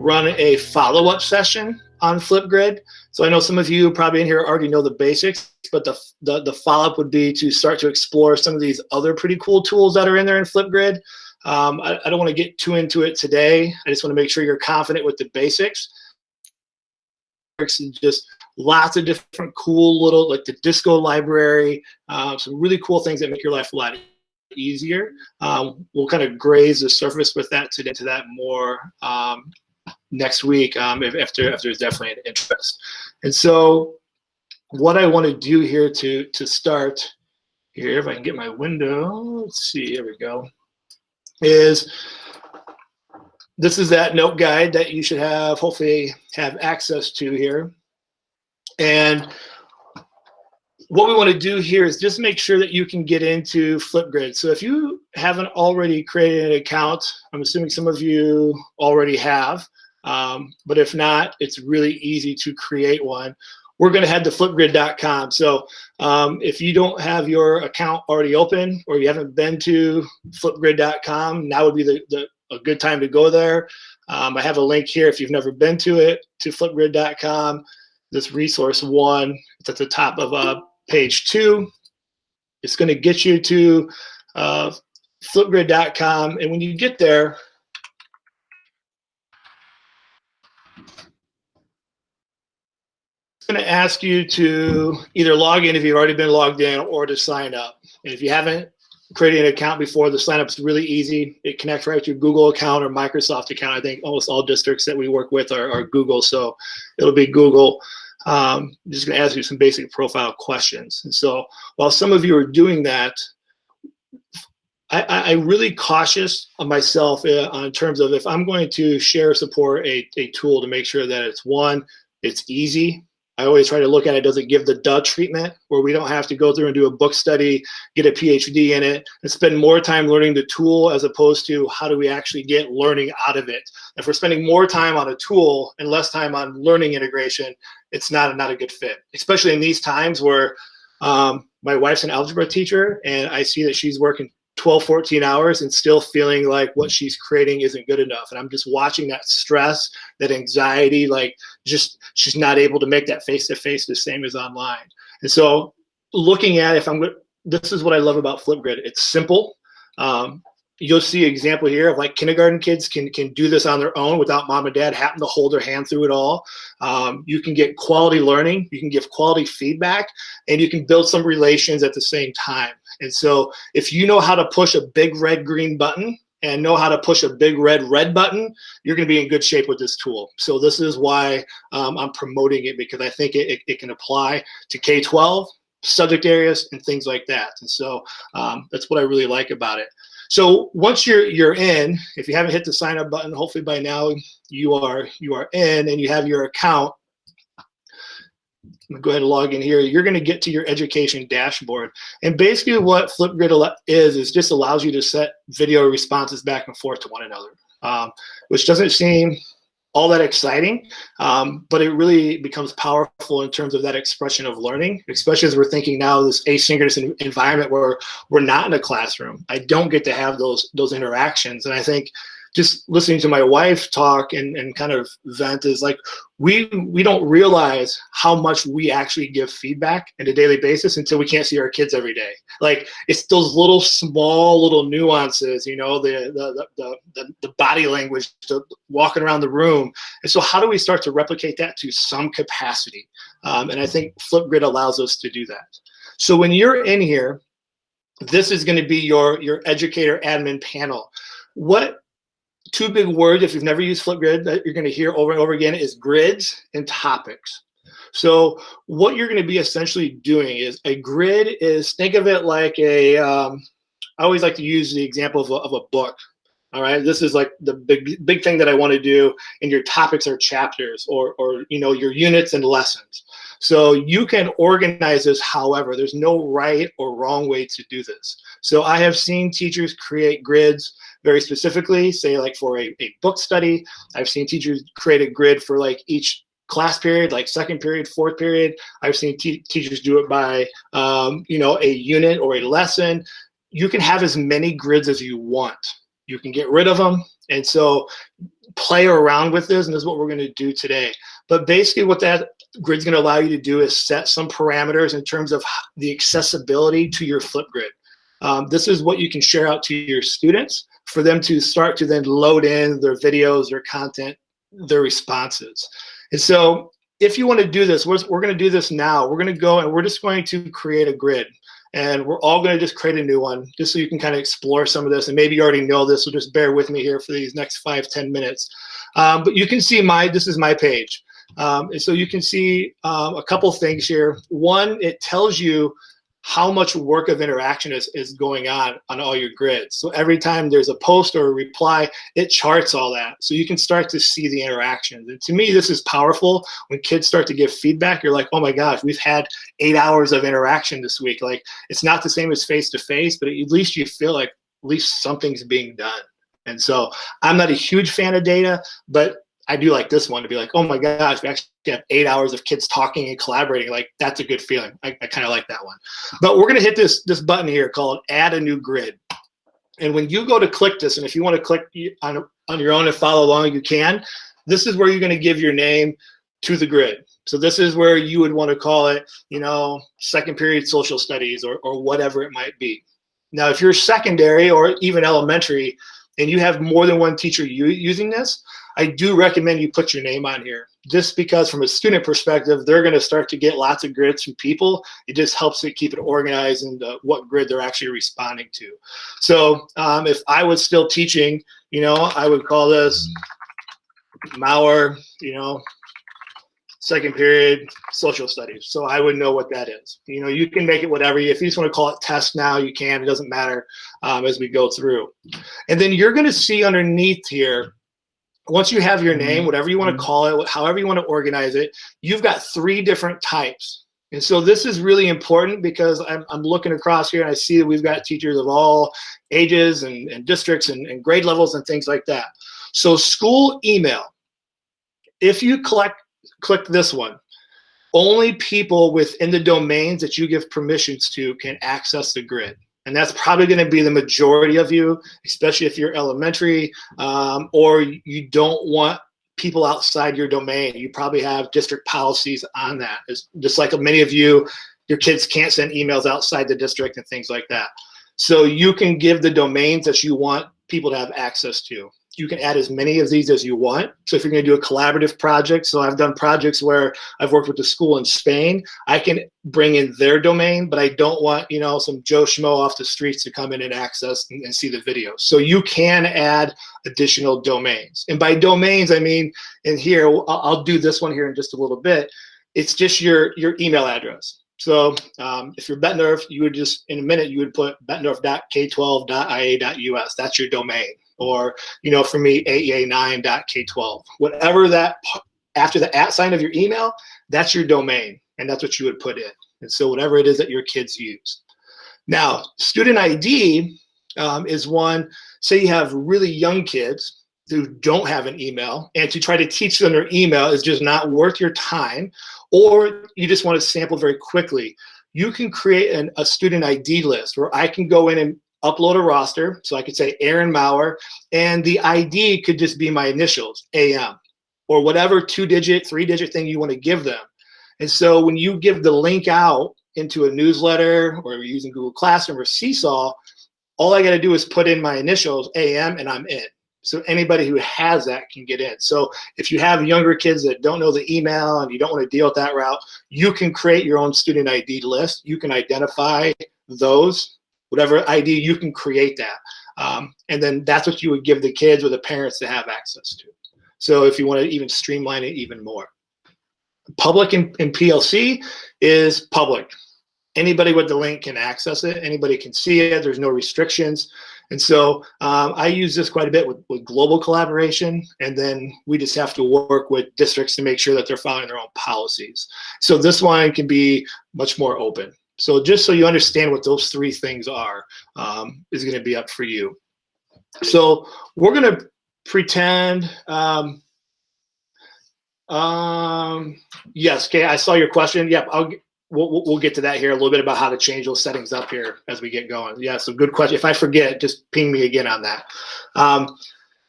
run a follow-up session on Flipgrid. So I know some of you probably in here already know the basics, but the follow-up would be to start to explore some of these other pretty cool tools that are in there in Flipgrid. I don't want to get too into it today. I just want to make sure you're confident with the basics. Just lots of different cool little, like the disco library, some really cool things that make your life a lot easier. We'll kind of graze the surface with that today, to that more next week if there's definitely an interest. And so what I want to do here to start here, if I can get my window, let's see, here we go, is this is that note guide that you should have, hopefully have access to here. And what we want to do here is just make sure that you can get into Flipgrid. So if you haven't already created an account, I'm assuming some of you already have, but if not, it's really easy to create one. We're going to head to flipgrid.com. So if you don't have your account already open, or you haven't been to flipgrid.com, now would be a good time to go there. I have a link here if you've never been to it, to flipgrid.com. This resource one, it's at the top of page 2. It's going to get you to flipgrid.com, and when you get there, it's going to ask you to either log in if you've already been logged in, or to sign up. And if you haven't created an account before, the sign up is really easy. It connects right to your Google account or Microsoft account. I think almost all districts that we work with are Google, so it'll be Google. I'm just going to ask you some basic profile questions. And so while some of you are doing that, I'm really cautious of myself in terms of, if I'm going to share or support a tool, to make sure that it's easy. I always try to look at it, does it give the duh treatment, where we don't have to go through and do a book study, get a PhD in it, and spend more time learning the tool, as opposed to how do we actually get learning out of it. If we're spending more time on a tool and less time on learning integration, it's not a good fit, especially in these times where my wife's an algebra teacher, and I see that she's working 12, 14 hours and still feeling like what she's creating isn't good enough. And I'm just watching that stress, that anxiety, like just she's not able to make that face-to-face the same as online. And so looking at, this is what I love about Flipgrid. It's simple. You'll see an example here of like kindergarten kids can do this on their own without mom and dad having to hold their hand through it all. You can get quality learning, you can give quality feedback, and you can build some relations at the same time. And so if you know how to push a big red green button and know how to push a big red button, you're going to be in good shape with this tool. So this is why I'm promoting it, because I think it can apply to K-12 subject areas and things like that. And so that's what I really like about it. So once you're in, if you haven't hit the sign up button, hopefully by now you are in and you have your account. Go ahead and log in here. You're going to get to your education dashboard. And basically what Flipgrid is just allows you to set video responses back and forth to one another, which doesn't seem all that exciting, but it really becomes powerful in terms of that expression of learning, especially as we're thinking now this asynchronous environment where we're not in a classroom. I don't get to have those interactions. And I think just listening to my wife talk and kind of vent is like, we don't realize how much we actually give feedback on a daily basis until we can't see our kids every day. Like, it's those little small little nuances, you know, the body language, the walking around the room. And so how do we start to replicate that to some capacity? And I think Flipgrid allows us to do that. So when you're in here, this is going to be your educator admin panel. What two big words, if you've never used Flipgrid, that you're going to hear over and over again is grids and topics. So what you're going to be essentially doing is, a grid is, think of it like I always like to use the example of a book. All right, this is like the big thing that I want to do, and your topics are chapters or you know, your units and lessons. So you can organize this however. There's no right or wrong way to do this. So I have seen teachers create grids very specifically, say like for a book study. I've seen teachers create a grid for like each class period, like second period, fourth period. I've seen teachers do it by you know, a unit or a lesson. You can have as many grids as you want. You can get rid of them. And so play around with this, and this is what we're going to do today. But basically what that grid's going to allow you to do is set some parameters in terms of the accessibility to your Flipgrid. This is what you can share out to your students for them to start to then load in their videos, their content, their responses. And so if you want to do this, we're going to do this now. We're going to go and we're just going to create a grid. And we're all going to just create a new one just so you can kind of explore some of this. And maybe you already know this, so just bear with me here for these next 5-10 minutes. But you can see this is my page. And so you can see a couple things here. One, it tells you how much work of interaction is going on all your grids. So every time there's a post or a reply, it charts all that. So you can start to see the interactions. And to me, this is powerful. When kids start to give feedback, you're like, oh my gosh, we've had 8 hours of interaction this week. Like, it's not the same as face-to-face, but at least you feel like at least something's being done. And so I'm not a huge fan of data, but I do like this one to be like, oh my gosh, we actually have 8 hours of kids talking and collaborating. Like, that's a good feeling. I kind of like that one. But we're going to hit this button here called Add a New Grid. And when you go to click this, and if you want to click on your own and follow along, you can. This is where you're going to give your name to the grid. So this is where you would want to call it, second period social studies or whatever it might be. Now, if you're secondary or even elementary and you have more than one teacher using this, I do recommend you put your name on here, just because from a student perspective, they're going to start to get lots of grids from people. It just helps to keep it organized and what grid they're actually responding to. So if I was still teaching, I would call this Mauer, second period social studies. So I would know what that is. You can make it whatever. If you just want to call it test now, you can. It doesn't matter as we go through. And then you're going to see underneath here, once you have your name, whatever you want to call it, however you want to organize it, you've got 3 different types. And so this is really important because I'm looking across here and I see that we've got teachers of all ages and districts and grade levels and things like that. So school email, if you click this one, only people within the domains that you give permissions to can access the grid. And that's probably going to be the majority of you, especially if you're elementary or you don't want people outside your domain. You probably have district policies on that. It's just like many of you, your kids can't send emails outside the district and things like that. So you can give the domains that you want people to have access to. You can add as many of these as you want. So if you're going to do a collaborative project, so I've done projects where I've worked with the school in Spain, I can bring in their domain, but I don't want, some Joe Schmo off the streets to come in and access and see the video. So you can add additional domains. And by domains, I mean, in here, I'll do this one here in just a little bit. It's just your email address. So if you're Bettendorf, you would just, in a minute, you would put bettendorf.k12.ia.us. That's your domain. Or, for me, aea9.k12. Whatever that, after the @ sign of your email, that's your domain. And that's what you would put in. And so whatever it is that your kids use. Now, student ID is one, say you have really young kids who don't have an email, and to try to teach them their email is just not worth your time, or you just want to sample very quickly. You can create a student ID list where I can go in and upload a roster. So I could say Aaron Mauer, and the ID could just be my initials, AM, or whatever 2-digit, 3-digit thing you want to give them. And so when you give the link out into a newsletter, or you're using Google Classroom or Seesaw, all I got to do is put in my initials, AM, and I'm in. So anybody who has that can get in. So if you have younger kids that don't know the email and you don't want to deal with that route, you can create your own student ID list. You can identify those. Whatever ID, you can create that. And then that's what you would give the kids or the parents to have access to. So if you want to even streamline it even more. Public in PLC is public. Anybody with the link can access it. Anybody can see it. There's no restrictions. And so I use this quite a bit with global collaboration. And then we just have to work with districts to make sure that they're following their own policies. So this one can be much more open. So just so you understand what those 3 things are, is going to be up for you. So we're going to pretend, yes, okay, I saw your question. Yep, we'll get to that here, a little bit about how to change those settings up here as we get going. Yeah, so good question. If I forget, just ping me again on that.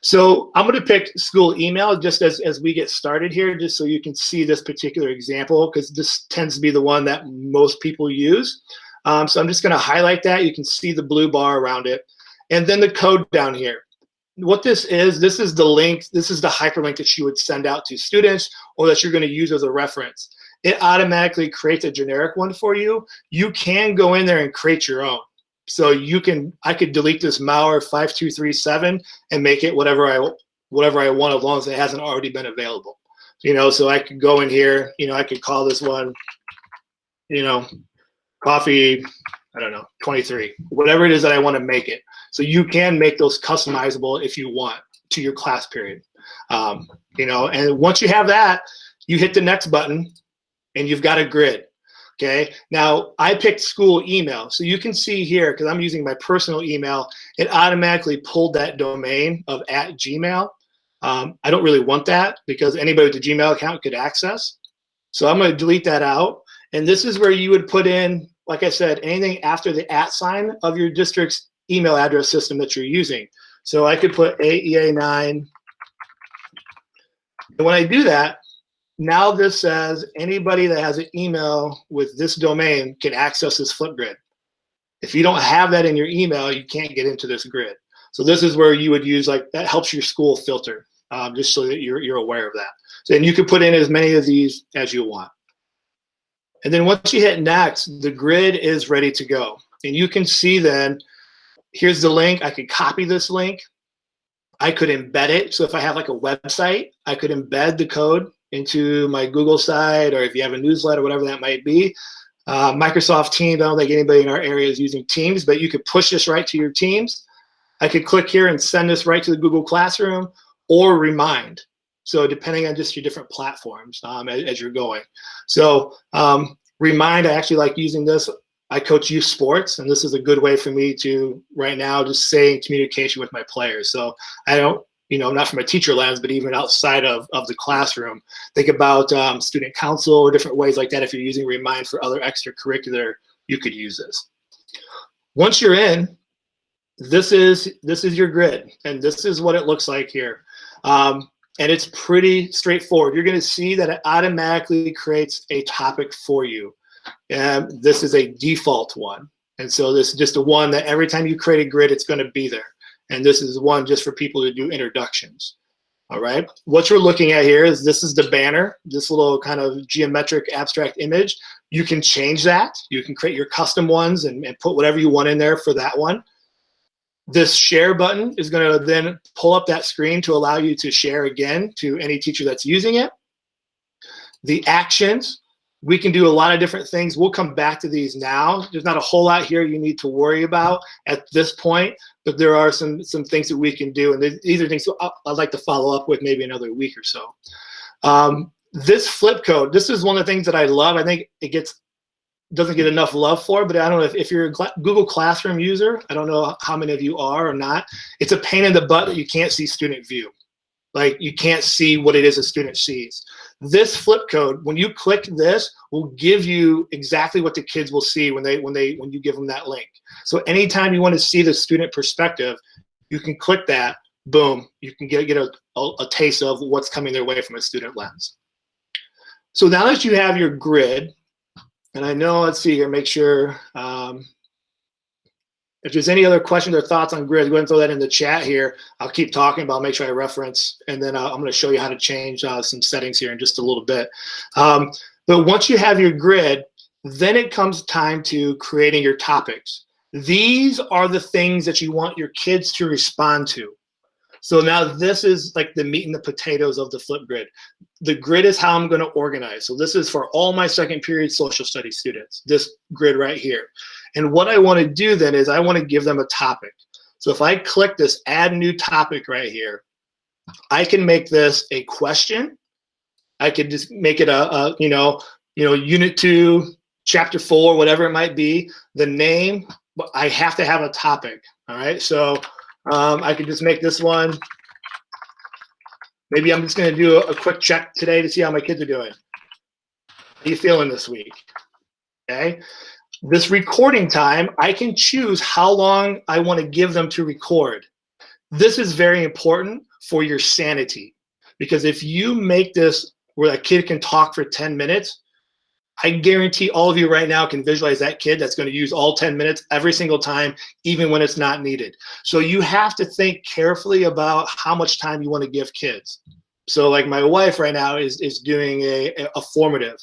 So I'm going to pick school email just as we get started here, just so you can see this particular example, because this tends to be the one that most people use. So I'm just going to highlight that. You can see the blue bar around it. And then the code down here. What this is the link, this is the hyperlink that you would send out to students or that you're going to use as a reference. It automatically creates a generic one for you. You can go in there and create your own. So I could delete this malware 5237 and make it whatever I want, as long as it hasn't already been available. So I could go in here, I could call this one, coffee, I don't know, 23, whatever it is that I want to make it. So you can make those customizable if you want to your class period. And once you have that, you hit the next button and you've got a grid. Okay, now I picked school email. So you can see here, because I'm using my personal email, it automatically pulled that domain of @Gmail. I don't really want that because anybody with a Gmail account could access. So I'm going to delete that out. And this is where you would put in, like I said, anything after the @ sign of your district's email address system that you're using. So I could put AEA9. And when I do that, now this says anybody that has an email with this domain can access this Flipgrid. If you don't have that in your email, you can't get into this grid. So this is where you would use, that helps your school filter, just so that you're aware of that. So, and you can put in as many of these as you want. And then once you hit next, the grid is ready to go. And you can see then, here's the link. I could copy this link. I could embed it. So if I have a website, I could embed the code into my Google site, or if you have a newsletter, whatever that might be. Microsoft Teams, I don't think anybody in our area is using Teams, but you could push this right to your Teams. I could click here and send this right to the Google Classroom or Remind. So depending on just your different platforms as you're going. So Remind, I actually like using this. I coach youth sports, and this is a good way for me to, right now, just stay in communication with my players. So I don't, not from a teacher lens, but even outside of the classroom, think about student council or different ways like that. If you're using Remind for other extracurricular, you could use this. Once you're in, this is your grid, and this is what it looks like here. And it's pretty straightforward. You're going to see that it automatically creates a topic for you. And this is a default one. And so this is just a one that every time you create a grid, it's going to be there. And this is one just for people to do introductions. All right. What you're looking at here is this is the banner, this little kind of geometric abstract image. You can change that. You can create your custom ones and put whatever you want in there for that one. This share button is going to then pull up that screen to allow you to share again to any teacher that's using it. The actions, we can do a lot of different things. We'll come back to these now. There's not a whole lot here you need to worry about at this point, but there are some things that we can do. And these are things I'd like to follow up with maybe another week or so. This flip code, this is one of the things that I love. I think it doesn't get enough love for, but I don't know if you're a Google Classroom user, I don't know how many of you are or not. It's a pain in the butt that you can't see student view. You can't see what it is a student sees. This flip code, when you click this, will give you exactly what the kids will see when you give them that link. So anytime you want to see the student perspective, you can click that, boom, you can get a taste of what's coming their way from a student lens. So now that you have your grid, and I know, let's see here, make sure, if there's any other questions or thoughts on grid, go ahead and throw that in the chat here. I'll keep talking, but I'll make sure I reference, and then I'm going to show you how to change some settings here in just a little bit. But once you have your grid, then it comes time to creating your topics. These are the things that you want your kids to respond to. So now this is like the meat and the potatoes of the Flipgrid. The grid is how I'm going to organize. So this is for all my second period social studies students, this grid right here. And what I want to do then is I want to give them a topic. So if I click this add new topic right here, I can make this a question. I could just make it a unit 2, chapter 4, whatever it might be. The name, but I have to have a topic. All right. So I could just make this one. Maybe I'm just going to do a quick check today to see how my kids are doing. How are you feeling this week? Okay. This recording time, I can choose how long I want to give them to record. This is very important. for your sanity. Because if you make this where a kid can talk for 10 minutes, I guarantee all of you right now can visualize that kid that's going to use all 10 minutes every single time, even when it's not needed. So you have to think carefully about how much time you want to give kids. So like my wife right now is doing a formative.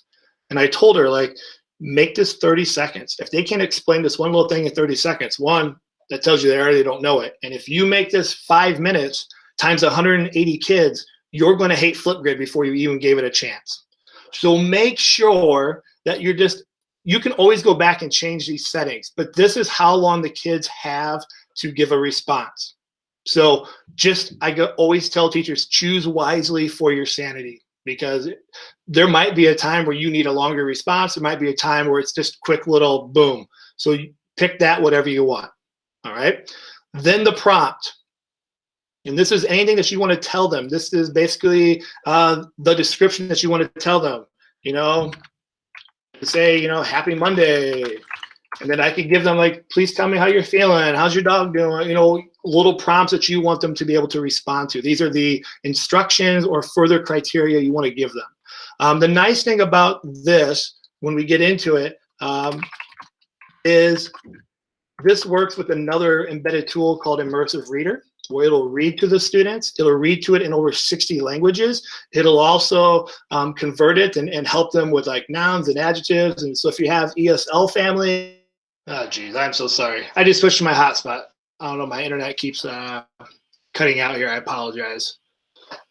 And I told her, like, make this 30 seconds. If they can't explain this one little thing in 30 seconds, one, that tells you they already don't know it. And if you make this 5 minutes times 180 kids, you're going to hate Flipgrid before you even gave it a chance. So make sure that you can always go back and change these settings, but this is how long the kids have to give a response. So I always tell teachers, choose wisely for your sanity, because there might be a time where you need a longer response. There might be a time where it's just quick little boom. So you pick that, whatever you want. All right. Then the prompt. And this is anything that you want to tell them. This is basically the description that you want to tell them. Say, happy Monday. And then I could give them, like, please tell me how you're feeling. How's your dog doing? Little prompts that you want them to be able to respond to. These are the instructions or further criteria you want to give them. The nice thing about this, when we get into it, is this works with another embedded tool called Immersive Reader, where it'll read to the students. It'll read to it in over 60 languages. It'll also convert it and help them with, like, nouns and adjectives. And so if you have ESL family, oh geez, I'm so sorry. I just switched to my hotspot. I don't know, my internet keeps cutting out here. I apologize.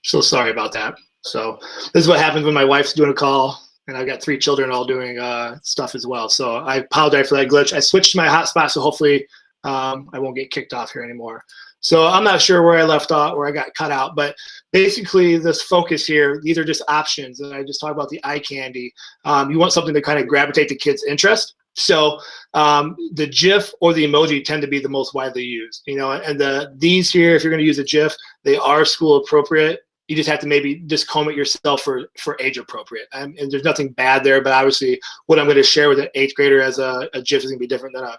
So sorry about that. So this is what happens when my wife's doing a call and I've got 3 children all doing stuff as well. So I apologize for that glitch. I switched to my hotspot, so hopefully I won't get kicked off here anymore. So I'm not sure where I left off, where I got cut out, but basically this focus here, these are just options. And I just talked about the eye candy. You want something to kind of gravitate the kids' interest. So the GIF or the emoji tend to be the most widely used, and these here, if you're going to use a GIF, they are school appropriate. You just have to maybe just comb it yourself for age appropriate. And there's nothing bad there, but obviously what I'm going to share with an 8th grader as a GIF is going to be different than a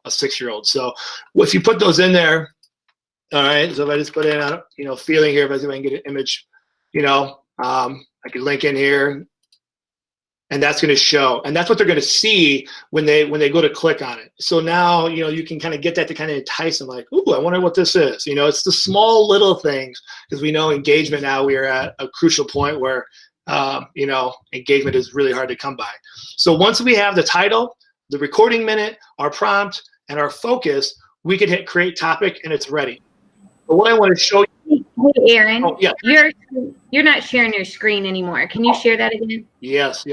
6-year-old. So if you put those in there, all right, so if I just put in, feeling here, if I see if I can get an image, I can link in here, and that's going to show. And that's what they're going to see when they go to click on it. So now, you can kind of get that to kind of entice them, like, ooh, I wonder what this is. It's the small little things, because we know engagement now, we are at a crucial point where, engagement is really hard to come by. So once we have the title, the recording minute, our prompt, and our focus, we can hit create topic, and it's ready. But what I want to show you. Hey, Aaron. Oh, yeah. You're not sharing your screen anymore. Can you share that again? Yes.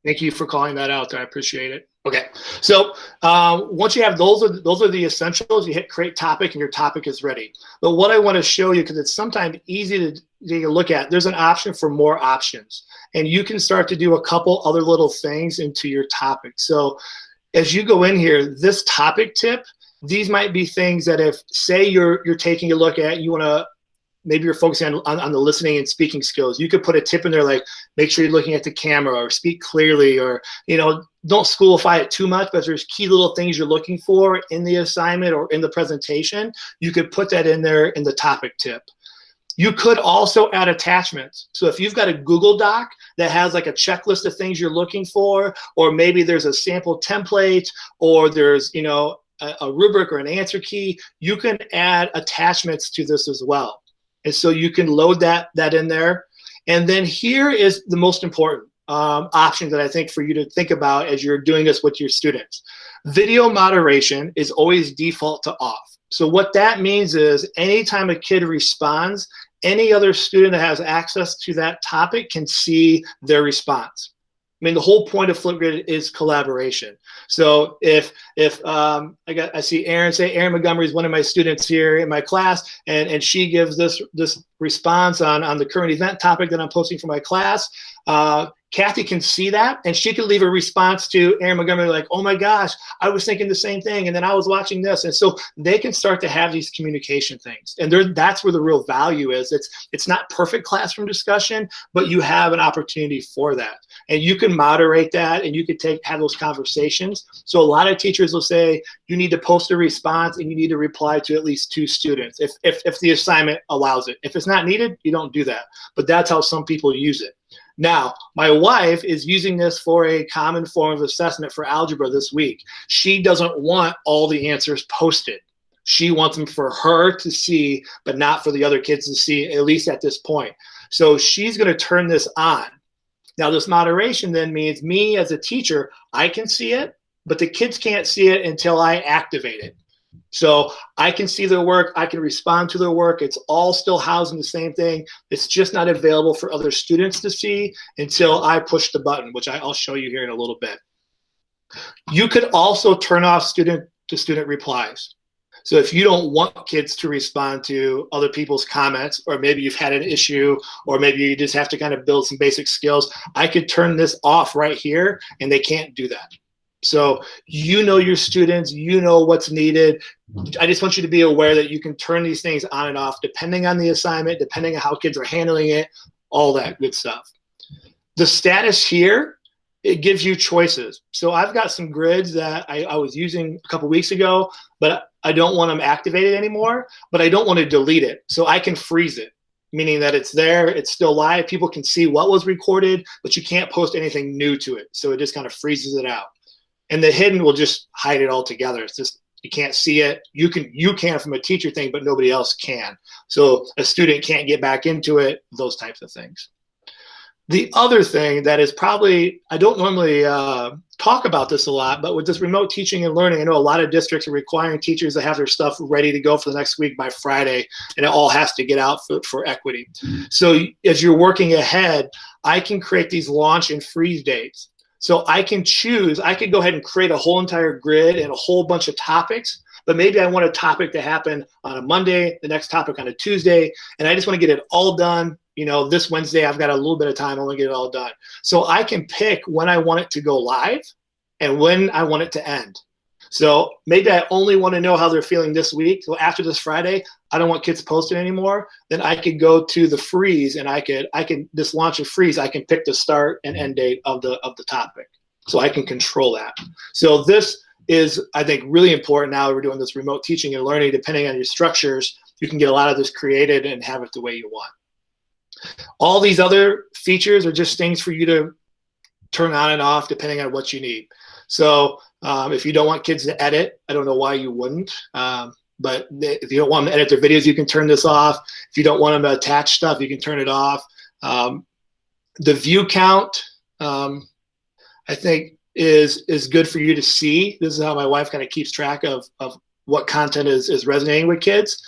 Thank you for calling that out. I appreciate it. Okay. So once you have those are the essentials. You hit create topic, and your topic is ready. But what I want to show you, because it's sometimes easy to take a look at, there's an option for more options, and you can start to do a couple other little things into your topic. So as you go in here, this topic tip, these might be things that if, say, you're taking a look at, you want to, maybe you're focusing on the listening and speaking skills. You could put a tip in there like, make sure you're looking at the camera, or speak clearly, or, don't schoolify it too much, but if there's key little things you're looking for in the assignment or in the presentation, you could put that in there in the topic tip. You could also add attachments. So if you've got a Google Doc that has like a checklist of things you're looking for, or maybe there's a sample template, or there's, a rubric or an answer key, you can add attachments to this as well. And so you can load that in there. And then here is the most important option that I think for you to think about as you're doing this with your students. Video moderation is always default to off. So what that means is anytime a kid responds, any other student that has access to that topic can see their response. I mean, the whole point of Flipgrid is collaboration. So if I see Aaron, say Aaron Montgomery is one of my students here in my class, and she gives this response on the current event topic that I'm posting for my class, Kathy can see that, and she can leave a response to Aaron Montgomery like, oh my gosh, I was thinking the same thing, and then I was watching this. And so they can start to have these communication things. And that's where the real value is. It's not perfect classroom discussion, but you have an opportunity for that. And you can moderate that, and you can have those conversations. So a lot of teachers will say, you need to post a response, and you need to reply to at least 2 students if the assignment allows it. If it's not needed, you don't do that. But that's how some people use it. Now, my wife is using this for a common form of assessment for algebra this week. She doesn't want all the answers posted. She wants them for her to see, but not for the other kids to see, at least at this point. So she's going to turn this on. Now, this moderation then means me as a teacher, I can see it, but the kids can't see it until I activate it. So I can see their work, I can respond to their work. It's all still housed in the same thing. It's just not available for other students to see until I push the button, which I'll show you here in a little bit. You could also turn off student-to-student replies. So if you don't want kids to respond to other people's comments, or maybe you've had an issue, or maybe you just have to kind of build some basic skills, I could turn this off right here, and they can't do that. So you know your students, you know what's needed. I just want you to be aware that you can turn these things on and off depending on the assignment, depending on how kids are handling it, all that good stuff. The status here, it gives you choices. So I've got some grids that I was using a couple weeks ago, but I don't want them activated anymore, but I don't want to delete it. So I can freeze it, meaning that it's there, it's still live. People can see what was recorded, but you can't post anything new to it. So it just kind of freezes it out. And the hidden will just hide it all together. It's just, you can't see it. You can from a teacher thing, but nobody else can. So a student can't get back into it, those types of things. The other thing that is probably, I don't normally talk about this a lot, but with this remote teaching and learning, I know a lot of districts are requiring teachers to have their stuff ready to go for the next week by Friday, and it all has to get out for equity. So as you're working ahead, I can create these launch and freeze dates. So I can choose, I could go ahead and create a whole entire grid and a whole bunch of topics, but maybe I want a topic to happen on a Monday, the next topic on a Tuesday, and I just want to get it all done. You know, this Wednesday, I've got a little bit of time, I want to get it all done. So I can pick when I want it to go live and when I want it to end. So maybe I only want to know how they're feeling this week. So after this Friday, I don't want kids posting anymore. Then I could go to the freeze, and I can this launch and freeze. I can pick the start and end date of the topic, so I can control that. So this is, I think, really important now that we're doing this remote teaching and learning. Depending on your structures, you can get a lot of this created and have it the way you want. All these other features are just things for you to turn on and off depending on what you need. So if you don't want kids to edit, I don't know why you wouldn't. But if you don't want them to edit their videos, you can turn this off. If you don't want them to attach stuff, you can turn it off. The view count, I think, is good for you to see. This is how my wife kind of keeps track of what content is resonating with kids.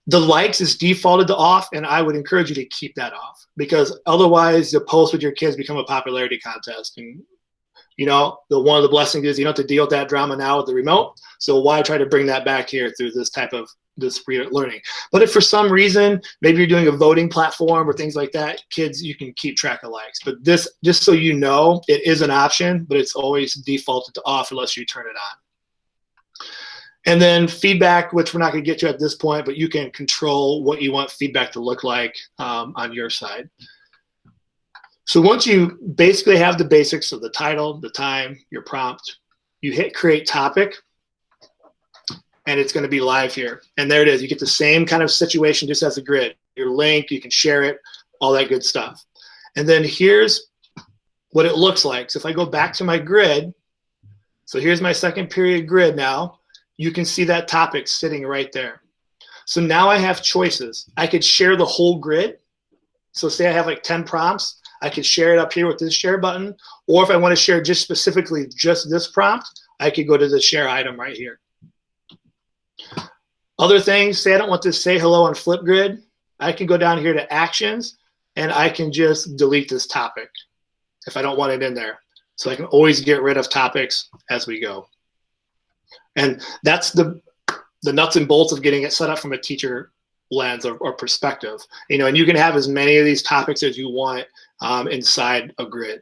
The likes is defaulted to off, and I would encourage you to keep that off, because otherwise the posts with your kids become a popularity contest. And you know, one of the blessings is you don't have to deal with that drama now with the remote. So why try to bring that back here through this type of this learning? But if for some reason, maybe you're doing a voting platform or things like that, kids, you can keep track of likes. But this, just so you know, it is an option, but it's always defaulted to off unless you turn it on. And then feedback, which we're not going to get to at this point, but you can control what you want feedback to look like on your side. So once you basically have the basics of the title, the time, your prompt, you hit create topic, and it's going to be live here. And there it is. You get the same kind of situation just as a grid. Your link, you can share it, all that good stuff. And then here's what it looks like. So if I go back to my grid, so here's my second period grid now, you can see that topic sitting right there. So now I have choices. I could share the whole grid. So say I have like 10 prompts. I could share it up here with this share button, or if I want to share just specifically just this prompt, I could go to the share item right here. Other things, say I don't want to say hello on Flipgrid, I can go down here to actions, and I can just delete this topic if I don't want it in there. So I can always get rid of topics as we go. And that's the nuts and bolts of getting it set up from a teacher lens or perspective. You know, and you can have as many of these topics as you want inside a grid.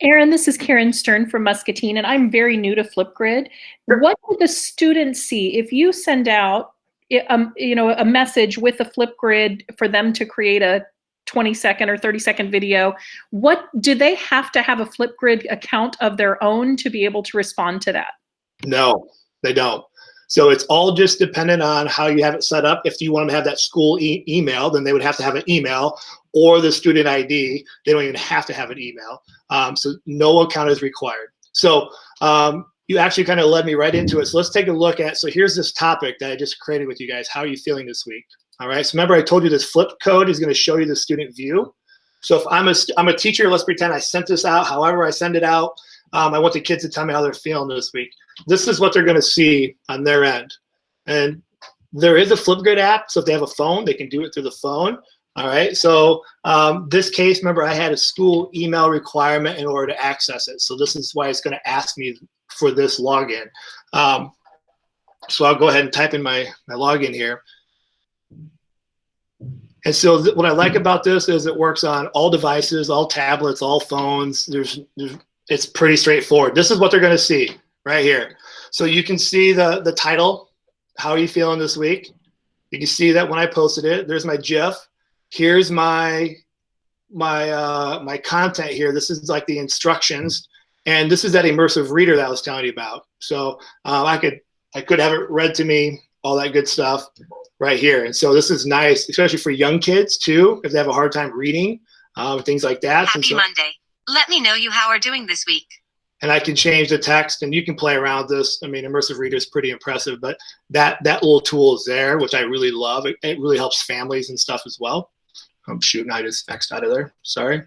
Erin, this is Karen Stern from Muscatine, and I'm very new to Flipgrid. What do the students see if you send out, a message with a Flipgrid for them to create a 20-second or 30-second video? What do they have to have a Flipgrid account of their own to be able to respond to that? No, they don't. So it's all just dependent on how you have it set up. If you want them to have that school email, then they would have to have an email or the student ID. They don't even have to have an email. So no account is required. So you actually kind of led me right into it. So let's take a look at, so here's this topic that I just created with you guys. How are you feeling this week? All right, so remember I told you this flip code is gonna show you the student view. So if I'm a teacher, let's pretend I sent this out, however I send it out. I want the kids to tell me how they're feeling this week. This is what they're gonna see on their end. And there is a Flipgrid app, so if they have a phone, they can do it through the phone. All right, so this case, remember I had a school email requirement in order to access it. So this is why it's gonna ask me for this login. So I'll go ahead and type in my login here. And so what I like about this is it works on all devices, all tablets, all phones. It's pretty straightforward. This is what they're gonna see right here. So you can see the title, how are you feeling this week? You can see that when I posted it, there's my GIF. Here's my content here. This is like the instructions. And this is that immersive reader that I was telling you about. So I could have it read to me, all that good stuff right here. And so this is nice, especially for young kids too, if they have a hard time reading, things like that. Happy Monday. Let me know how are doing this week. And I can change the text and you can play around with this. I mean, immersive reader is pretty impressive, but that little tool is there, which I really love. It really helps families and stuff as well. Oh, shoot, I just X'd out of there, sorry.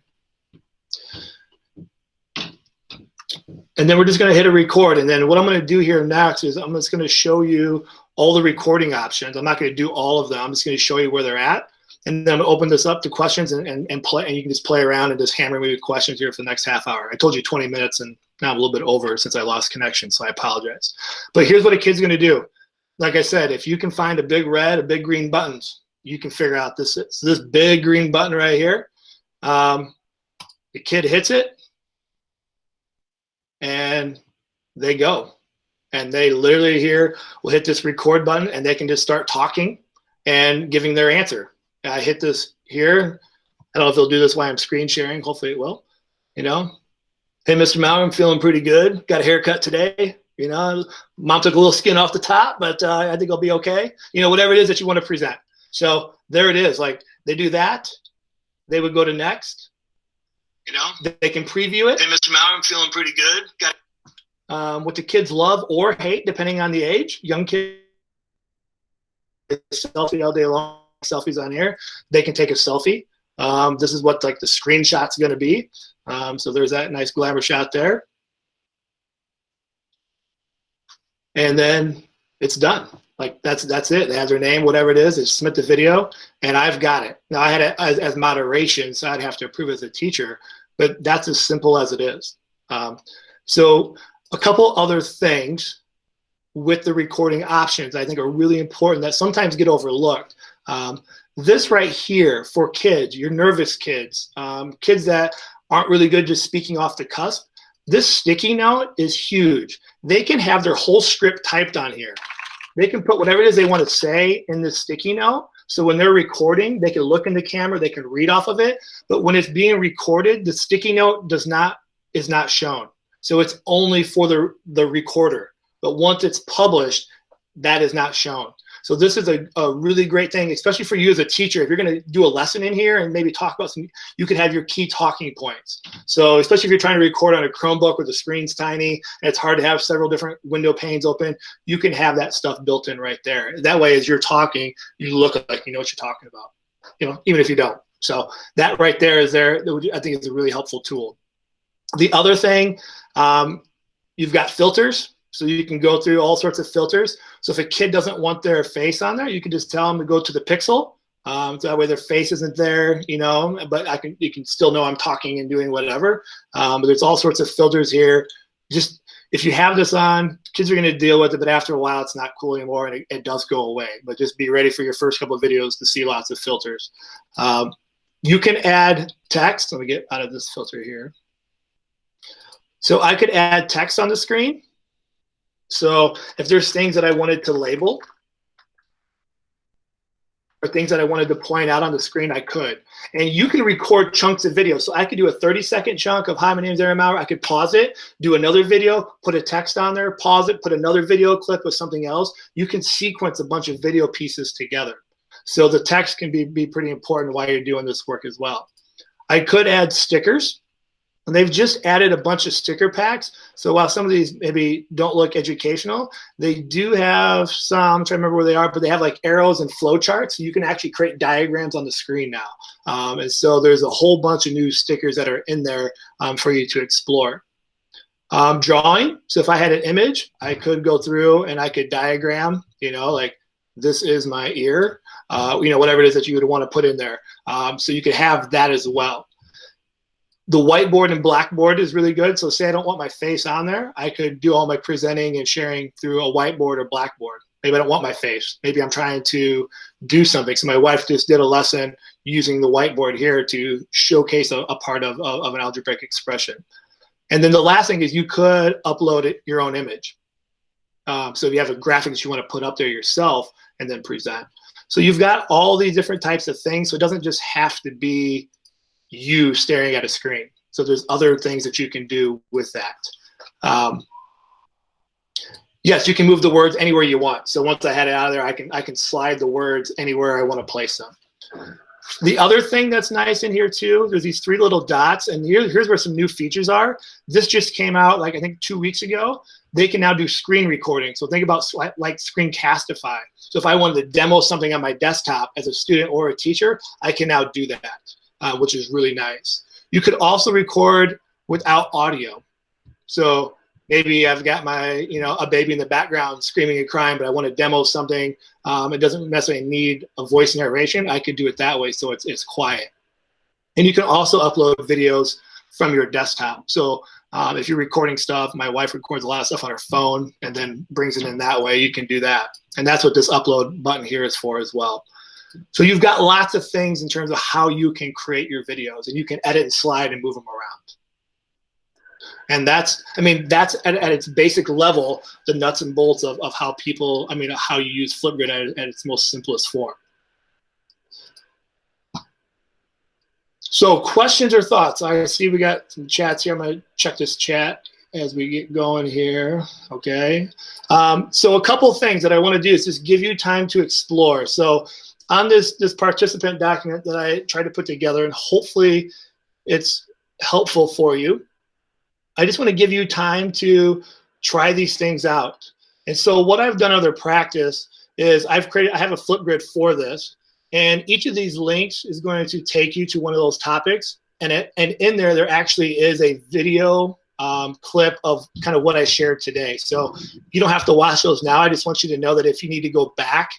And then we're just gonna hit a record. And then what I'm gonna do here next is I'm just gonna show you all the recording options. I'm not gonna do all of them. I'm just gonna show you where they're at. And then I'm gonna open this up to questions and play, and you can just play around and just hammer me with questions here for the next half hour. I told you 20 minutes and now I'm a little bit over since I lost connection, so I apologize. But here's what a kid's gonna do. Like I said, if you can find a big red, a big green buttons, you can figure out this big green button right here. The kid hits it and they go. And they literally here will hit this record button and they can just start talking and giving their answer. I hit this here. I don't know if they'll do this while I'm screen sharing. Hopefully it will. You know, hey, Mr. Malcolm, I'm feeling pretty good. Got a haircut today. You know, mom took a little skin off the top, but I think I'll be okay. You know, whatever it is that you want to present. So there it is. Like they do that. They would go to next. You know, they can preview it. Hey, Mr. Malcolm, I'm feeling pretty good. Got what the kids love or hate, depending on the age. Young kids, selfie all day long. Selfies on here. They can take a selfie. This is what like the screenshot's going to be. So there's that nice glamour shot there. And then it's done. Like that's it. They have their name, whatever it is. They submit the video, and I've got it. Now I had it as moderation, so I'd have to approve as a teacher. But that's as simple as it is. So a couple other things with the recording options I think are really important that sometimes get overlooked. This right here for kids, your nervous kids, kids that aren't really good just speaking off the cusp, this sticky note is huge. They can have their whole script typed on here. They can put whatever it is they want to say in this sticky note. So when they're recording, they can look in the camera, they can read off of it. But when it's being recorded, the sticky note is not shown. So it's only for the recorder. But once it's published, that is not shown. So this is a really great thing, especially for you as a teacher. If you're going to do a lesson in here and maybe talk about some, you could have your key talking points. So especially if you're trying to record on a Chromebook where the screen's tiny and it's hard to have several different window panes open, you can have that stuff built in right there. That way, as you're talking, you look like you know what you're talking about, you know, even if you don't. So that right there is there. I think it's a really helpful tool. The other thing, you've got filters. So you can go through all sorts of filters. So if a kid doesn't want their face on there, you can just tell them to go to the pixel. So that way their face isn't there, you know, but you can still know I'm talking and doing whatever. But there's all sorts of filters here. Just if you have this on, kids are going to deal with it, but after a while it's not cool anymore and it does go away. But just be ready for your first couple of videos to see lots of filters. You can add text. Let me get out of this filter here. So I could add text on the screen. So if there's things that I wanted to label or things that I wanted to point out on the screen, I could. And you can record chunks of video. So I could do a 30-second chunk of, hi, my name's Aaron Maurer. I could pause it, do another video, put a text on there, pause it, put another video clip with something else. You can sequence a bunch of video pieces together. So the text can be pretty important while you're doing this work as well. I could add stickers. And they've just added a bunch of sticker packs. So while some of these maybe don't look educational, they do have some, I'm trying to remember where they are, but they have like arrows and flow charts. So you can actually create diagrams on the screen now. And so there's a whole bunch of new stickers that are in there for you to explore. Drawing. So if I had an image, I could go through and I could diagram, you know, like this is my ear, you know, whatever it is that you would want to put in there. So you could have that as well. The whiteboard and blackboard is really good. So say I don't want my face on there, I could do all my presenting and sharing through a whiteboard or blackboard. Maybe I don't want my face. Maybe I'm trying to do something. So my wife just did a lesson using the whiteboard here to showcase a part of an algebraic expression. And then the last thing is you could upload your own image. So if you have a graphic that you want to put up there yourself and then present. So you've got all these different types of things. So it doesn't just have to be you staring at a screen. So there's other things that you can do with that. Yes, you can move the words anywhere you want. So once I had it out of there, I can slide the words anywhere I want to place them. The other thing that's nice in here too, there's these 3 little dots, and here's where some new features are. This just came out like I think 2 weeks ago. They can now do screen recording. So think about like Screencastify. So if I wanted to demo something on my desktop as a student or a teacher, I can now do that. Which is really nice. You could also record without audio. So maybe I've got my, you know, a baby in the background screaming and crying, but I want to demo something. It doesn't necessarily need a voice narration. I could do it that way, so it's quiet. And you can also upload videos from your desktop. So if you're recording stuff, my wife records a lot of stuff on her phone and then brings it in that way. You can do that. And that's what this upload button here is for as well. So you've got lots of things in terms of how you can create your videos, and you can edit and slide and move them around. And that's, I mean, that's at its basic level, the nuts and bolts of how people, I mean, how you use Flipgrid at its most simplest form. So questions or thoughts? I see we got some chats here. I'm going to check this chat as we get going here. Okay. So a couple of things that I want to do is just give you time to explore. So on this participant document that I tried to put together, and hopefully it's helpful for you, I just want to give you time to try these things out. And so what I've done under practice is I have a Flipgrid for this, and each of these links is going to take you to one of those topics, and in there actually is a video clip of kind of what I shared today. So you don't have to watch those now. I just want you to know that if you need to go back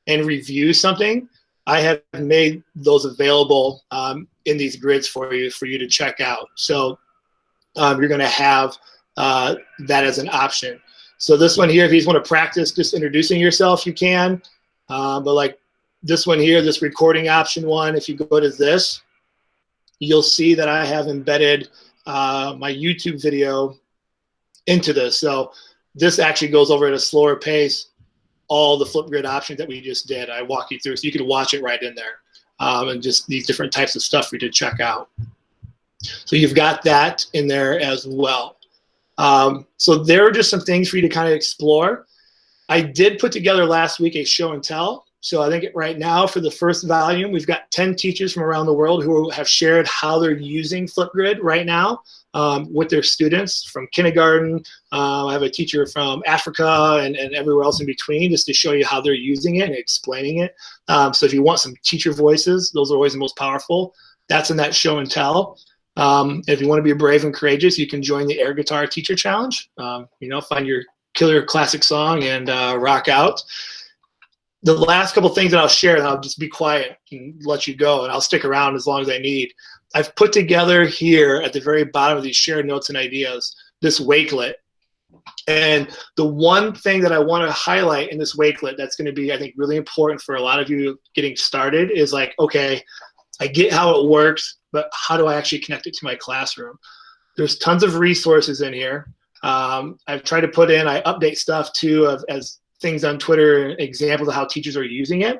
and review something, I have made those available in these grids for you to check out. So you're going to have that as an option. So this one here, if you just want to practice just introducing yourself, you can. But like this one here, this recording option one, if you go to this, you'll see that I have embedded my YouTube video into this. So this actually goes over at a slower pace. All the Flipgrid options that we just did, I walk you through, so you can watch it right in there, and just these different types of stuff for you to check out. So you've got that in there as well. So there are just some things for you to kind of explore. I did put together last week a show and tell. So I think right now for the first volume, we've got 10 teachers from around the world who have shared how they're using Flipgrid right now with their students from kindergarten. I have a teacher from Africa and everywhere else in between, just to show you how they're using it and explaining it. So if you want some teacher voices, those are always the most powerful. That's in that show and tell. If you want to be brave and courageous, you can join the Air Guitar Teacher Challenge. You know, find your killer classic song and rock out. The last couple things that I'll share, and I'll just be quiet and let you go, and I'll stick around as long as I need. I've put together here at the very bottom of these shared notes and ideas, this wakelet. And the one thing that I want to highlight in this wakelet that's going to be, I think, really important for a lot of you getting started is like, okay, I get how it works, but how do I actually connect it to my classroom? There's tons of resources in here. I've tried to put in, I update stuff too as things on Twitter, examples of how teachers are using it.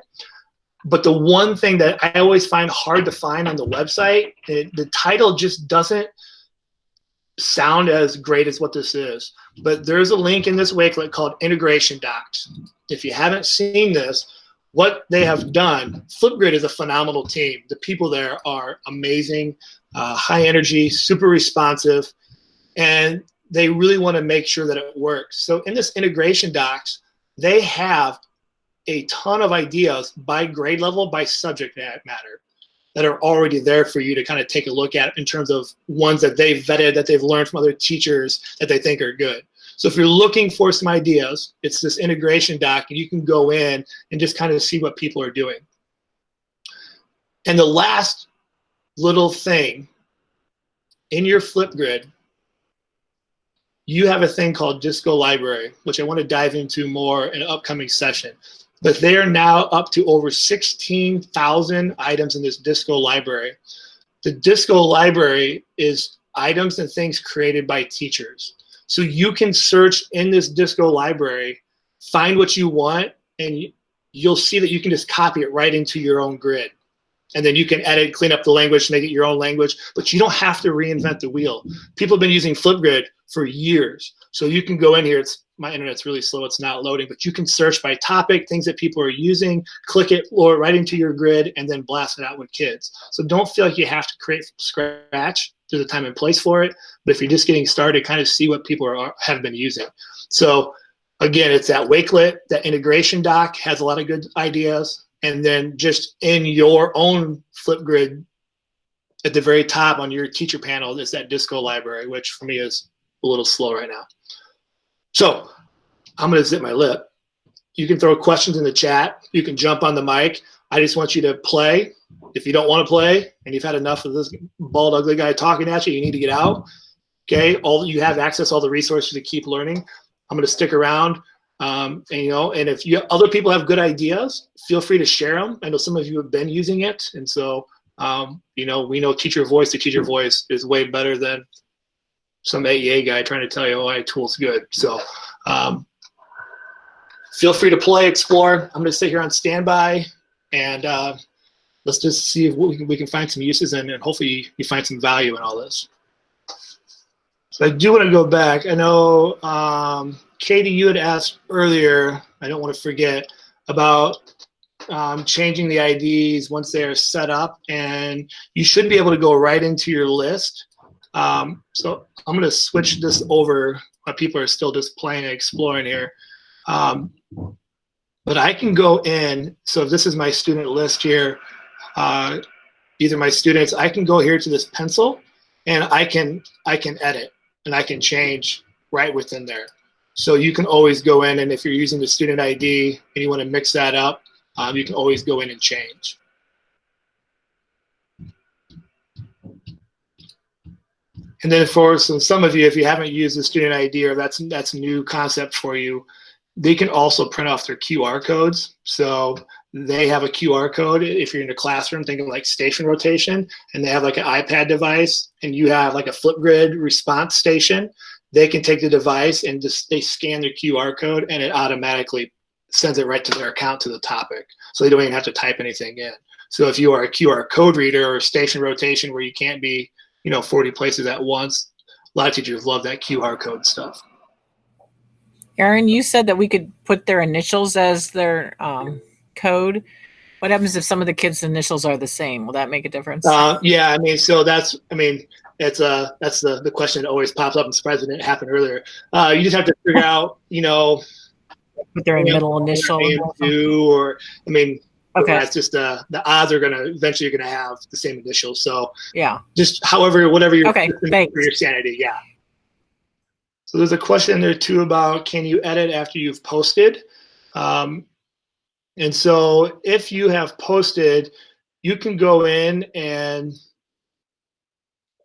But the one thing that I always find hard to find on the website, the title just doesn't sound as great as what this is. But there's a link in this Wakelet called Integration Docs. If you haven't seen this, what they have done, Flipgrid is a phenomenal team. The people there are amazing, high energy, super responsive, and they really want to make sure that it works. So in this Integration Docs, they have a ton of ideas by grade level, by subject matter, that are already there for you to kind of take a look at in terms of ones that they've vetted, that they've learned from other teachers that they think are good. So if you're looking for some ideas, it's this integration doc, and you can go in and just kind of see what people are doing. And the last little thing, in your Flipgrid, you have a thing called Disco Library, which I want to dive into more in an upcoming session. But they are now up to over 16,000 items in this Disco Library. The Disco Library is items and things created by teachers. So you can search in this Disco Library, find what you want, and you'll see that you can just copy it right into your own grid. And then you can edit, clean up the language, make it your own language, but you don't have to reinvent the wheel. People have been using Flipgrid for years. So you can go in here, my internet's really slow, it's not loading, but you can search by topic, things that people are using, click it or right into your grid, and then blast it out with kids. So don't feel like you have to create from scratch. There's a time and place for it, but if you're just getting started, kind of see what people have been using. So again, it's that Wakelet, that integration doc has a lot of good ideas. And then just in your own Flipgrid, at the very top on your teacher panel is that Disco Library, which for me is a little slow right now. So I'm going to zip my lip. You can throw questions in the chat. You can jump on the mic. I just want you to play. If you don't want to play and you've had enough of this bald, ugly guy talking at you, you need to get out. Okay, you have access to all the resources to keep learning. I'm going to stick around. And if other people have good ideas, feel free to share them. I know some of you have been using it, and so we know teacher voice to teacher voice is way better than some AEA guy trying to tell you why a tool's good. So feel free to play, explore. I'm going to sit here on standby, and let's just see if we can find some uses, and hopefully you find some value in all this. So I do want to go back. I know Katie, you had asked earlier, I don't want to forget, about changing the IDs once they are set up, and you should be able to go right into your list. So I'm going to switch this over while people are still just playing and exploring here. But I can go in, so if this is my student list here, these are my students, I can go here to this pencil, and I can edit, and I can change right within there. So you can always go in, and if you're using the student ID and you want to mix that up, you can always go in and change. And then for some of you, if you haven't used the student ID or that's a new concept for you, they can also print off their QR codes. So they have a QR code if you're in a classroom, think of like station rotation, and they have like an iPad device, and you have like a Flipgrid response station. They can take the device and they scan their QR code, and it automatically sends it right to their account to the topic. So they don't even have to type anything in. So if you are a QR code reader or station rotation where you can't be 40 places at once, a lot of teachers love that QR code stuff. Aaron, you said that we could put their initials as their code. What happens if some of the kids' initials are the same? Will that make a difference? Yeah, I mean, so that's the question that always pops up. I'm surprised it didn't happen earlier. You just have to figure out, put their middle initial. Or I mean, okay, that's just the odds are eventually you're gonna have the same initials. So yeah, just whatever your okay, thanks. For your sanity, yeah. So there's a question there too about can you edit after you've posted? And so if you have posted, you can go in and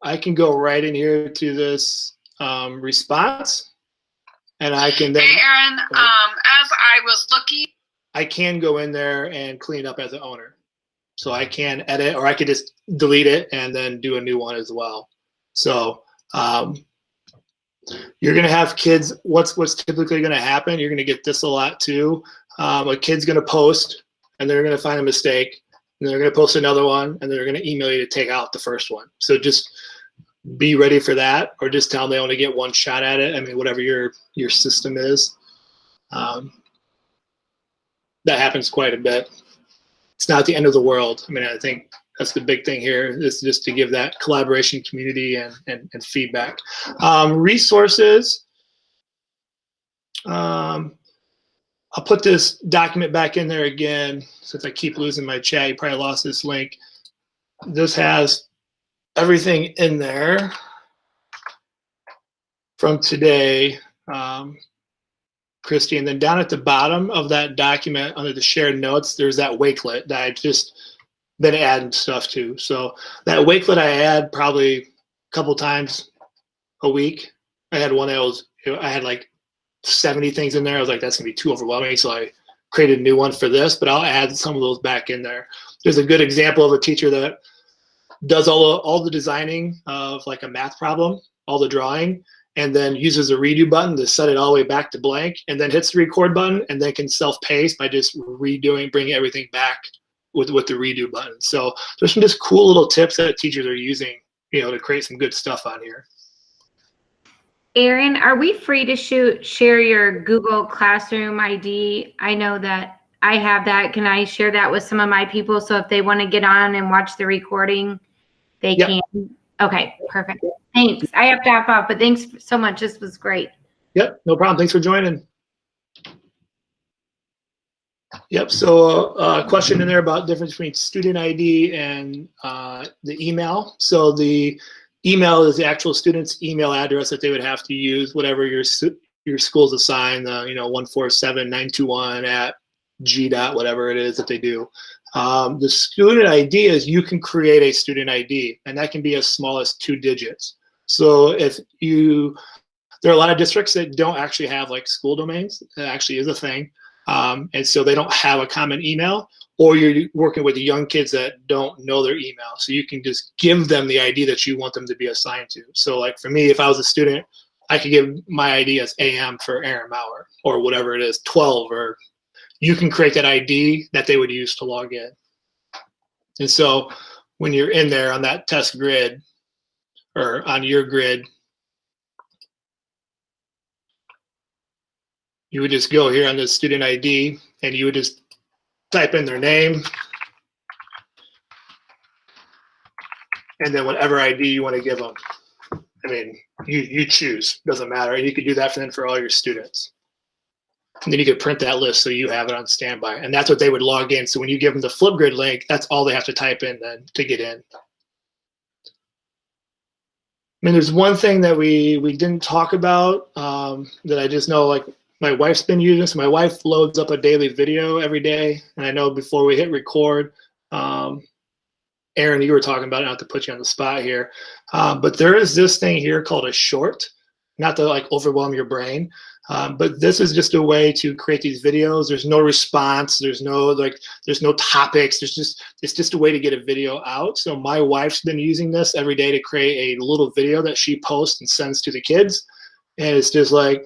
I can go right in here to this response, and I can then. Hey, Aaron, as I was looking. I can go in there and clean up as an owner. So I can edit, or I could just delete it and then do a new one as well. So You're going to have kids. What's typically going to happen? You're going to get this a lot too. A kid's going to post, and they're going to find a mistake, and they're going to post another one, and they're going to email you to take out the first one. So just be ready for that, or just tell them they only get one shot at it. I mean, whatever your system is. That happens quite a bit. It's not the end of the world. I mean, I think that's the big thing here, is just to give that collaboration, community, and feedback. Resources. I'll put this document back in there again, since I keep losing my chat. You probably lost this link. This has everything in there from today, Christy. And then down at the bottom of that document, under the shared notes, there's that Wakelet that I just been adding stuff to. So that Wakelet I add probably a couple times a week. I had one that I had like 70 things in there. I was like, that's gonna be too overwhelming. So I created a new one for this, but I'll add some of those back in there. There's a good example of a teacher that does all the designing of like a math problem, all the drawing, and then uses a redo button to set it all the way back to blank, and then hits the record button, and then can self-pace by just bringing everything back with the redo button. So there's some just cool little tips that teachers are using, to create some good stuff on here. Aaron, are we free to share your Google Classroom ID? I know that I have that. Can I share that with some of my people, so if they want to get on and watch the recording, they can? Okay, perfect. Thanks. I have to hop off, but thanks so much. This was great. Yep, no problem. Thanks for joining. Yep, so a question in there about the difference between student ID and the email. So the email is the actual student's email address that they would have to use, whatever your school's assigned, 147.921@g. whatever it is that they do. The student ID is, you can create a student ID, and that can be as small as 2 digits. So there are a lot of districts that don't actually have like school domains. That actually is a thing. And so they don't have a common email, or you're working with young kids that don't know their email. So you can just give them the ID that you want them to be assigned to. So like for me, if I was a student, I could give my ID as AM for Aaron Maurer, or whatever it is, 12, or you can create that ID that they would use to log in. And so when you're in there on that test grid, or on your grid, you would just go here on the student ID, and you would just type in their name, and then whatever ID you want to give them. I mean, you choose, doesn't matter. And you could do that for all your students. And then you could print that list so you have it on standby. And that's what they would log in. So when you give them the Flipgrid link, that's all they have to type in then to get in. I mean, there's one thing that we didn't talk about that I just know, like, my wife's been using. So my wife loads up a daily video every day. And I know before we hit record, Aaron, you were talking about it, not to put you on the spot here, but there is this thing here called a short, not to like overwhelm your brain, but this is just a way to create these videos. There's no response. There's no topics. It's just a way to get a video out. So my wife's been using this every day to create a little video that she posts and sends to the kids. And it's just like,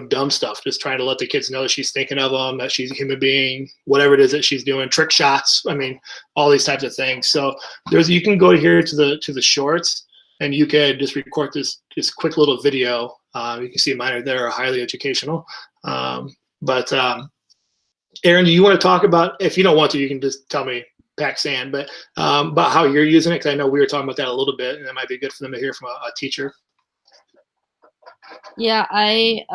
dumb stuff, just trying to let the kids know that she's thinking of them, that she's a human being, whatever it is that she's doing, trick shots. I mean, all these types of things. So you can go here to the shorts, and you could just record this quick little video. You can see mine are there, are highly educational. Aaron, do you want to talk about, if you don't want to, you can just tell me, Paxan, but about how you're using it, because I know we were talking about that a little bit, and it might be good for them to hear from a teacher. Yeah, I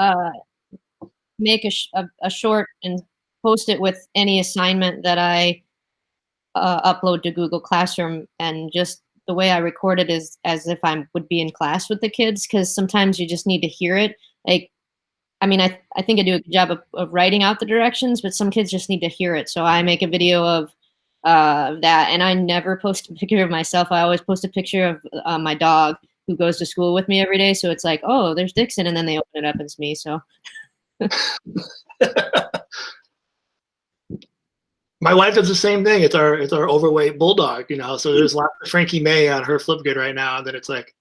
make a short and post it with any assignment that I upload to Google Classroom, and just the way I record it is as if I would be in class with the kids, because sometimes you just need to hear it. Like, I mean, I think I do a good job of writing out the directions, but some kids just need to hear it. So I make a video of that, and I never post a picture of myself. I always post a picture of my dog, who goes to school with me every day. So it's like, oh, there's Dixon. And then they open it up and it's me. So. My wife does the same thing. It's our overweight bulldog, so there's lots of Frankie May on her Flipgrid right now. And then it's like,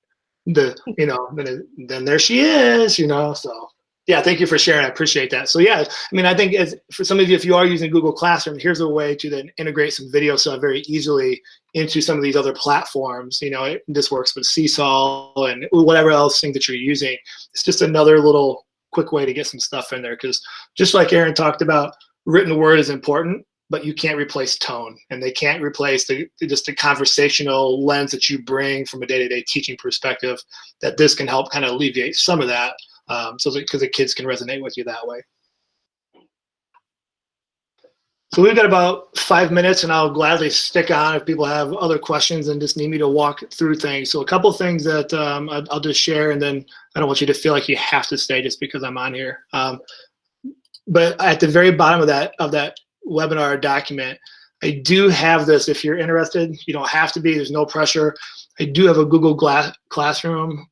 then there she is, so. Yeah, thank you for sharing. I appreciate that. So yeah, I mean, I think for some of you, if you are using Google Classroom, here's a way to then integrate some video stuff very easily into some of these other platforms. This works with Seesaw and whatever else thing that you're using. It's just another little quick way to get some stuff in there, because just like Aaron talked about, written word is important, but you can't replace tone, and they can't replace just the conversational lens that you bring from a day-to-day teaching perspective. That this can help kind of alleviate some of that. Because the kids can resonate with you that way. So we've got about 5 minutes, and I'll gladly stick on if people have other questions and just need me to walk through things. So a couple things that I'll just share, and then I don't want you to feel like you have to stay just because I'm on here. But at the very bottom of that webinar document, I do have this. If you're interested, you don't have to be. There's no pressure. I do have a Google Classroom.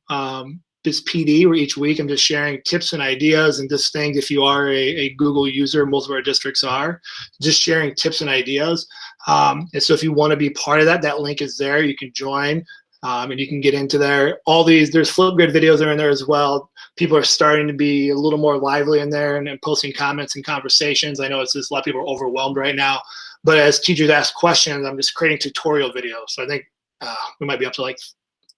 This PD, where each week I'm just sharing tips and ideas and just things. If you are a Google user, most of our districts are, just sharing tips and ideas. And so if you want to be part of that, that link is there. You can join and you can get into there. There's Flipgrid videos are in there as well. People are starting to be a little more lively in there and posting comments and conversations. I know it's just a lot of people are overwhelmed right now, but as teachers ask questions, I'm just creating tutorial videos. So I think we might be up to like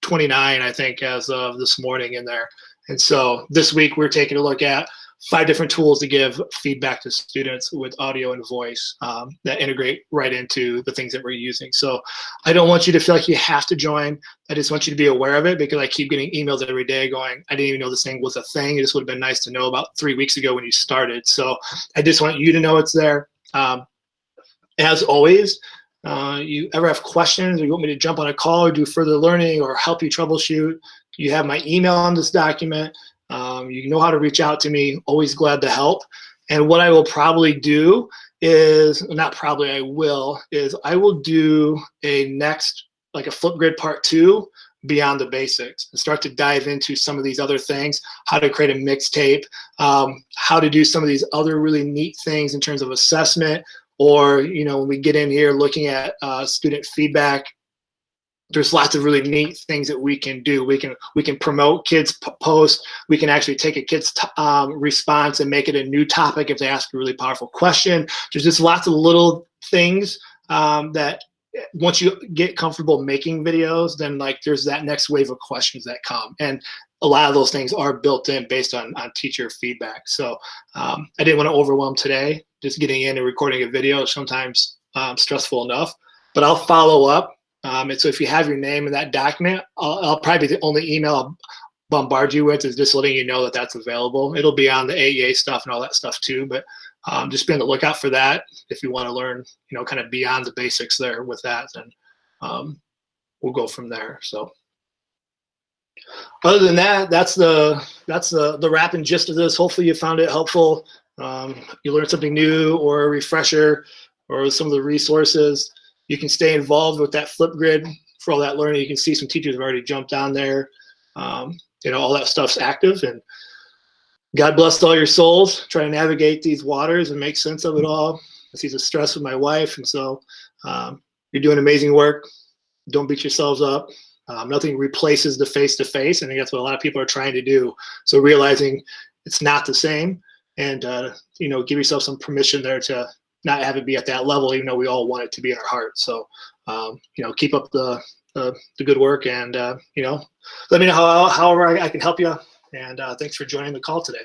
29, I think, as of this morning in there. And so this week we're taking a look at 5 different tools to give feedback to students with audio and voice that integrate right into the things that we're using. So I don't want you to feel like you have to join. I just want you to be aware of it, because I keep getting emails every day going, I didn't even know this thing was a thing. This would have been nice to know about 3 weeks ago when you started. So I just want you to know it's there. As always, you ever have questions, or you want me to jump on a call or do further learning or help you troubleshoot, you have my email on this document. You know how to reach out to me. Always glad to help. And what I will probably do is, I will do a next, like a Flipgrid part 2, beyond the basics, and start to dive into some of these other things, how to create a mixtape, how to do some of these other really neat things in terms of assessment. Or, when we get in here looking at student feedback, there's lots of really neat things that we can do. We can promote kids' posts. We can actually take a kid's response and make it a new topic if they ask a really powerful question. There's just lots of little things that once you get comfortable making videos, then there's that next wave of questions that come. And a lot of those things are built in based on teacher feedback. So I didn't want to overwhelm today. Just getting in and recording a video is sometimes stressful enough, but I'll follow up. And so if you have your name in that document, I'll probably be the only email I'll bombard you with is just letting you know that that's available. It'll be on the AEA stuff and all that stuff too, but just be on the lookout for that. If you want to learn, kind of beyond the basics there with that, then we'll go from there. So other than that, that's the wrap and gist of this. Hopefully you found it helpful. You learned something new or a refresher or some of the resources. You can stay involved with that Flipgrid for all that learning. You can see some teachers have already jumped on there. All that stuff's active, and God bless all your souls. Try to navigate these waters and make sense of it all. I see the stress with my wife, and so you're doing amazing work. Don't beat yourselves up. Nothing replaces the face-to-face. I think that's what a lot of people are trying to do. So realizing it's not the same, and give yourself some permission there to not have it be at that level, even though we all want it to be in our heart. So keep up the good work, and let me know however I can help you. And thanks for joining the call today.